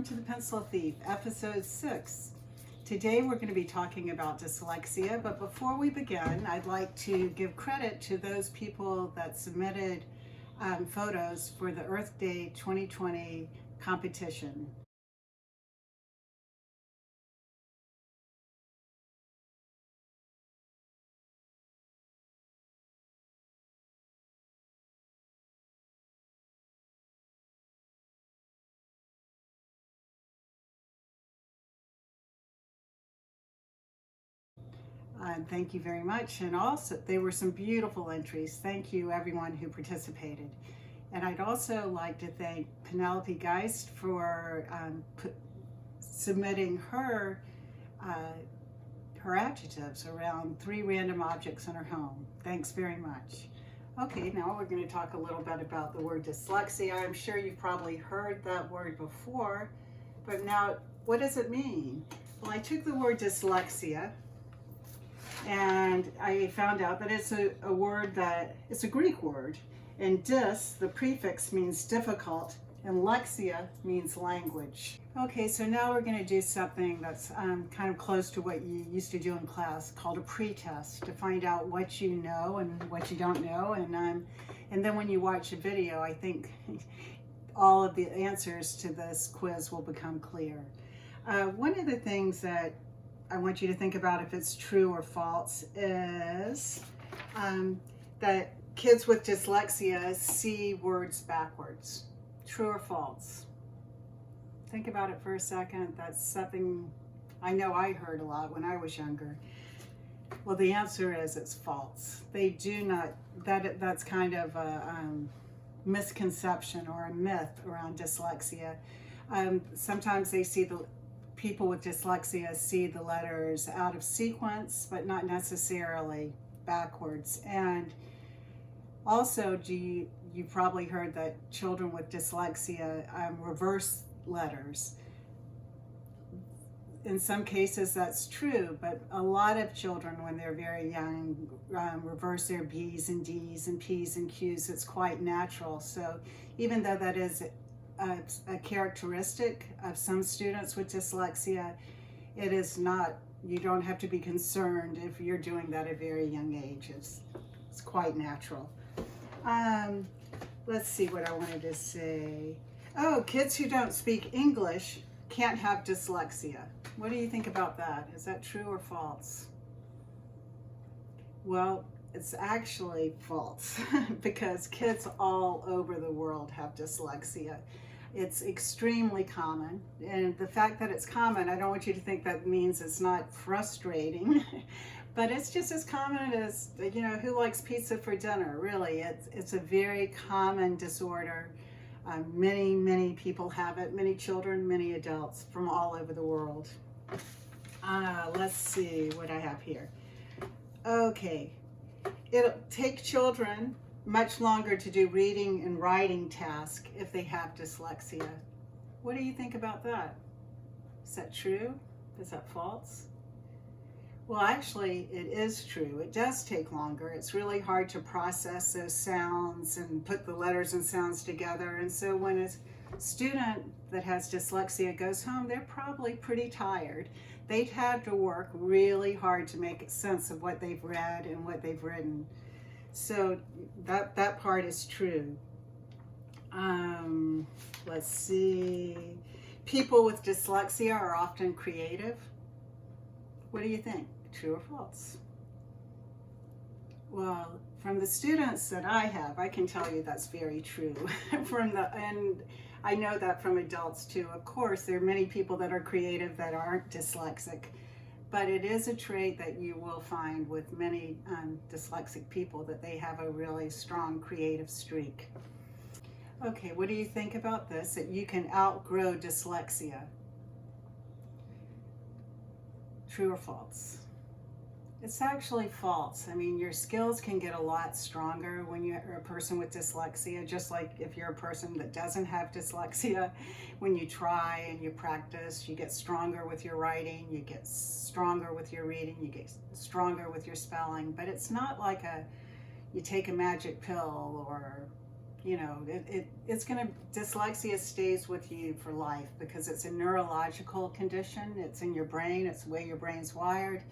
welcome to The Pencil Thief, episode 6. Today we're going to be talking about dyslexia, but before we begin, I'd like to give credit to those people that submitted photos for the Earth Day 2020 competition. Thank you very much. And also, there were some beautiful entries. Thank you, everyone who participated. And I'd also like to thank Penelope Geist for submitting her adjectives around 3 random objects in her home. Thanks very much. Okay, now we're going to talk a little bit about the word dyslexia. I'm sure you've probably heard that word before, but now what does it mean? Well, I took the word dyslexia and I found out that it's a word that, it's a Greek word, and dys, the prefix, means difficult, and lexia means language. Okay, so now we're going to do something that's kind of close to what you used to do in class, called a pre-test, to find out what you know and what you don't know, and then when you watch a video, I think all of the answers to this quiz will become clear. One of the things that I want you to think about if it's true or false is that kids with dyslexia see words backwards. True or false? Think about it for a second. That's something I know I heard a lot when I was younger. Well, the answer is it's false. They do not, that's kind of a misconception or a myth around dyslexia. Sometimes they see people with dyslexia see the letters out of sequence, but not necessarily backwards. And also, you probably heard that children with dyslexia reverse letters. In some cases that's true, but a lot of children when they're very young reverse their B's and D's and P's and Q's. It's quite natural. So even though that is a characteristic of some students with dyslexia, it is not, you don't have to be concerned if you're doing that at a very young age. It's quite natural. Let's see what I wanted to say. Oh, kids who don't speak English can't have dyslexia. What do you think about that? Is that true or false? Well, it's actually false because kids all over the world have dyslexia. It's extremely common, and the fact that it's common, I don't want you to think that means it's not frustrating, but it's just as common as, you know, who likes pizza for dinner? Really, it's a very common disorder. Many people have it, many children, many adults from all over the world. Let's see what I have here. Okay. It'll take children much longer to do reading and writing tasks if they have dyslexia. What do you think about that? Is that true? Is that false? Well, actually, it is true. It does take longer. It's really hard to process those sounds and put the letters and sounds together. And so when a student that has dyslexia goes home, they're probably pretty tired. They've had to work really hard to make sense of what they've read and what they've written. So that part is true. Let's see. People with dyslexia are often creative. What do you think? True or false? Well, from the students that I have, I can tell you that's very true. And I know that from adults too. Of course, there are many people that are creative that aren't dyslexic, but it is a trait that you will find with many dyslexic people, that they have a really strong creative streak. Okay, what do you think about this? That you can outgrow dyslexia? True or false? It's actually false. I mean, your skills can get a lot stronger when you're a person with dyslexia, just like if you're a person that doesn't have dyslexia. When you try and you practice, you get stronger with your writing, you get stronger with your reading, you get stronger with your spelling. But it's not like you take a magic pill or You know, dyslexia stays with you for life because it's a neurological condition. It's in your brain, it's the way your brain's wired.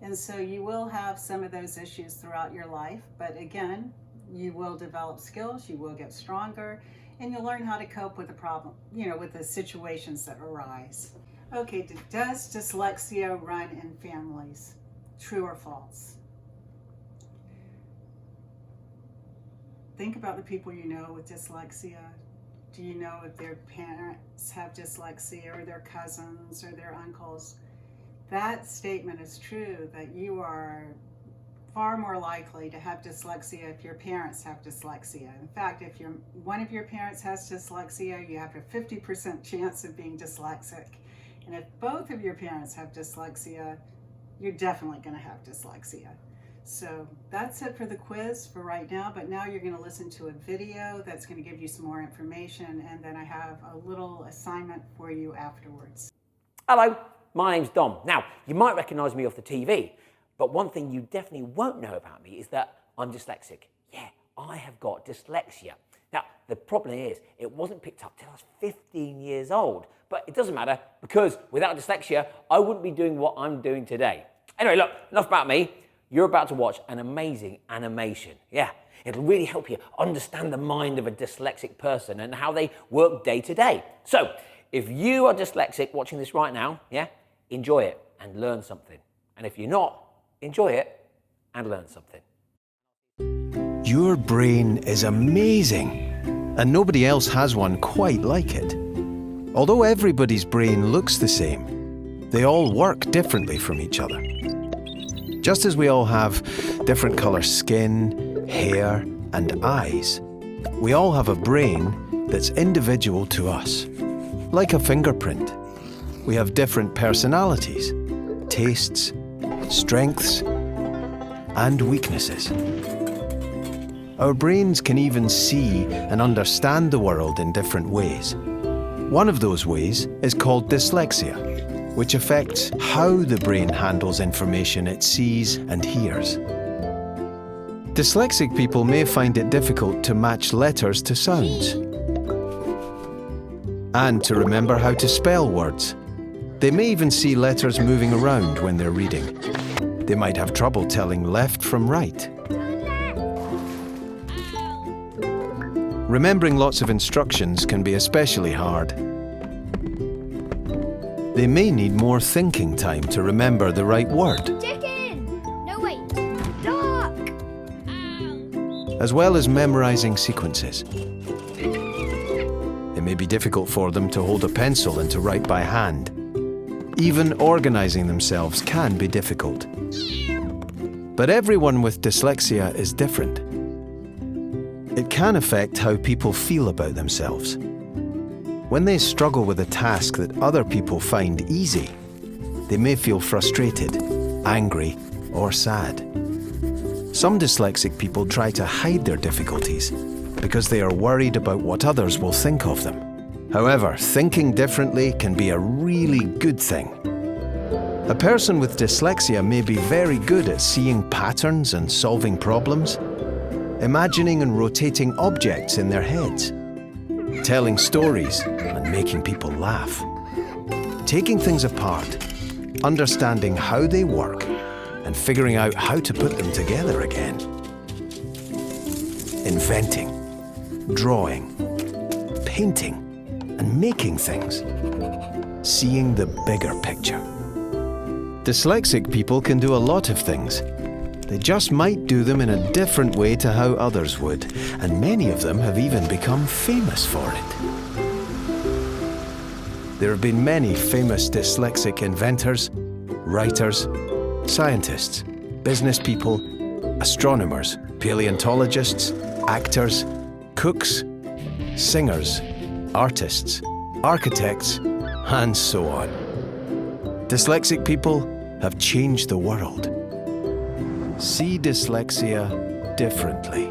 And so you will have some of those issues throughout your life. But again, you will develop skills, you will get stronger, and you'll learn how to cope with the problem, with the situations that arise. Okay, does dyslexia run in families? True or false? Think about the people you know with dyslexia. Do you know if their parents have dyslexia, or their cousins, or their uncles? That statement is true, that you are far more likely to have dyslexia if your parents have dyslexia. In fact, if one of your parents has dyslexia, you have a 50% chance of being dyslexic. And if both of your parents have dyslexia, you're definitely going to have dyslexia. So that's it for the quiz for right now, but now you're going to listen to a video that's going to give you some more information, and then I have a little assignment for you afterwards. Hello, my name's Dom. Now, you might recognise me off the TV, but one thing you definitely won't know about me is that I'm dyslexic. Yeah, I have got dyslexia. Now, the problem is, it wasn't picked up till I was 15 years old, but it doesn't matter, because without dyslexia, I wouldn't be doing what I'm doing today. Anyway, look, enough about me. You're about to watch an amazing animation. Yeah, it'll really help you understand the mind of a dyslexic person and how they work day to day. So, if you are dyslexic watching this right now, yeah, enjoy it and learn something. And if you're not, enjoy it and learn something. Your brain is amazing, and nobody else has one quite like it. Although everybody's brain looks the same, they all work differently from each other. Just as we all have different colour skin, hair, and eyes, we all have a brain that's individual to us. Like a fingerprint, we have different personalities, tastes, strengths, and weaknesses. Our brains can even see and understand the world in different ways. One of those ways is called dyslexia, which affects how the brain handles information it sees and hears. Dyslexic people may find it difficult to match letters to sounds and to remember how to spell words. They may even see letters moving around when they're reading. They might have trouble telling left from right. Remembering lots of instructions can be especially hard. They may need more thinking time to remember the right word. Chicken! No, wait. Duck! As well as memorizing sequences. It may be difficult for them to hold a pencil and to write by hand. Even organizing themselves can be difficult. But everyone with dyslexia is different. It can affect how people feel about themselves. When they struggle with a task that other people find easy, they may feel frustrated, angry, or sad. Some dyslexic people try to hide their difficulties because they are worried about what others will think of them. However, thinking differently can be a really good thing. A person with dyslexia may be very good at seeing patterns and solving problems, imagining and rotating objects in their heads, telling stories and making people laugh, taking things apart, understanding how they work, and figuring out how to put them together again. Inventing, drawing, painting, and making things. Seeing the bigger picture. Dyslexic people can do a lot of things. They just might do them in a different way to how others would, and many of them have even become famous for it. There have been many famous dyslexic inventors, writers, scientists, business people, astronomers, paleontologists, actors, cooks, singers, artists, architects, and so on. Dyslexic people have changed the world. See dyslexia differently.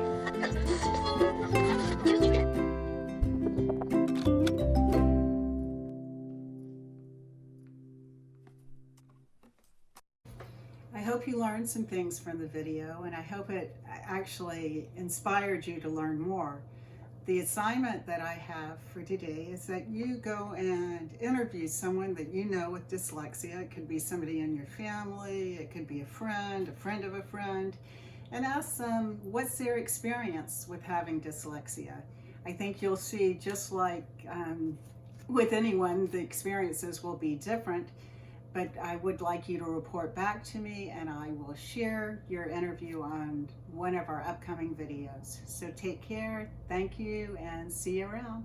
I hope you learned some things from the video, and I hope it actually inspired you to learn more. the assignment that I have for today is that you go and interview someone that you know with dyslexia. It could be somebody in your family, it could be a friend of a friend, and ask them what's their experience with having dyslexia. I think you'll see, just like with anyone, the experiences will be different, but I would like you to report back to me, and I will share your interview on one of our upcoming videos. So take care, thank you, and see you around.